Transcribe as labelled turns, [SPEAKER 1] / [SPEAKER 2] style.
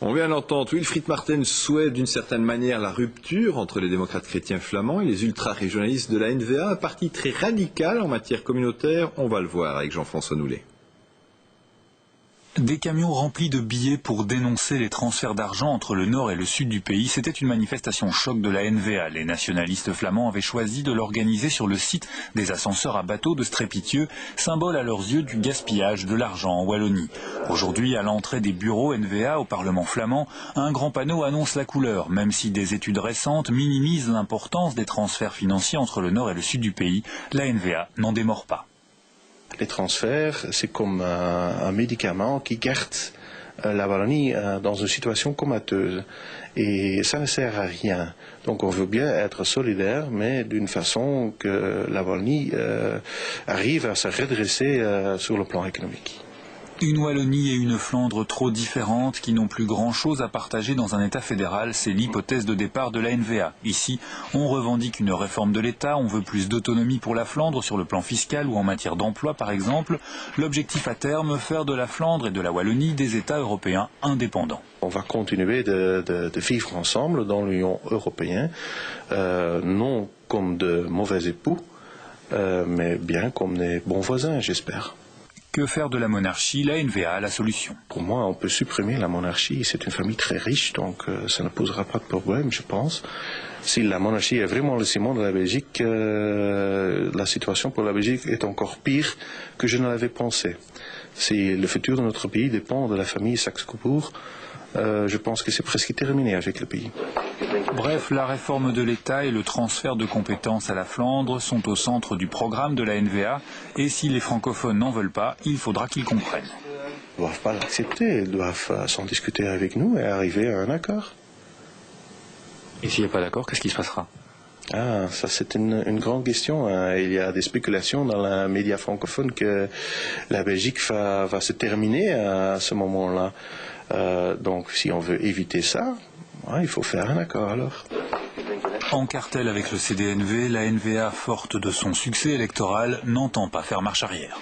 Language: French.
[SPEAKER 1] On vient d'entendre Wilfried Martens souhaite d'une certaine manière la rupture entre les démocrates chrétiens flamands et les ultra-régionalistes de la NVA, un parti très radical en matière communautaire. On va le voir avec Jean-François Noulet.
[SPEAKER 2] Des camions remplis de billets pour dénoncer les transferts d'argent entre le nord et le sud du pays. C'était une manifestation choc de la NVA. Les nationalistes flamands avaient choisi de l'organiser sur le site des ascenseurs à bateaux de Strépitieux, symbole à leurs yeux du gaspillage de l'argent en Wallonie. Aujourd'hui, à l'entrée des bureaux NVA au Parlement flamand, un grand panneau annonce la couleur, même si des études récentes minimisent l'importance des transferts financiers entre le nord et le sud du pays. La NVA n'en démord pas.
[SPEAKER 3] Les transferts, c'est comme un médicament qui garde la Wallonie dans une situation comateuse. Et ça ne sert à rien. Donc on veut bien être solidaire, mais d'une façon que la Wallonie arrive à se redresser sur le plan économique.
[SPEAKER 2] Une Wallonie et une Flandre trop différentes qui n'ont plus grand-chose à partager dans un État fédéral, c'est l'hypothèse de départ de la NVA. Ici, on revendique une réforme de l'État, on veut plus d'autonomie pour la Flandre sur le plan fiscal ou en matière d'emploi par exemple. L'objectif à terme, faire de la Flandre et de la Wallonie des États européens indépendants.
[SPEAKER 3] On va continuer de vivre ensemble dans l'Union européenne, non comme de mauvais époux, mais bien comme des bons voisins, j'espère.
[SPEAKER 2] Que faire de la monarchie? La NVA a la solution.
[SPEAKER 3] Pour moi, on peut supprimer la monarchie. C'est une famille très riche, donc ça ne posera pas de problème, je pense. Si la monarchie est vraiment le ciment de la Belgique, la situation pour la Belgique est encore pire que je ne l'avais pensé. Si le futur de notre pays dépend de la famille Saxe-Cobourg, je pense que c'est presque terminé avec le pays.
[SPEAKER 2] Bref, la réforme de l'État et le transfert de compétences à la Flandre sont au centre du programme de la NVA. Et si les francophones n'en veulent pas, il faudra qu'ils comprennent.
[SPEAKER 3] Ils ne doivent pas l'accepter, ils doivent s'en discuter avec nous et arriver à un accord.
[SPEAKER 4] Et s'il n'y a pas d'accord, qu'est-ce qui se passera?
[SPEAKER 3] Ah, ça c'est une grande question. Il y a des spéculations dans les médias francophones que la Belgique va se terminer à ce moment-là. Donc si on veut éviter ça, il faut faire un accord alors.
[SPEAKER 2] En cartel avec le CDNV, la NVA, forte de son succès électoral, n'entend pas faire marche arrière.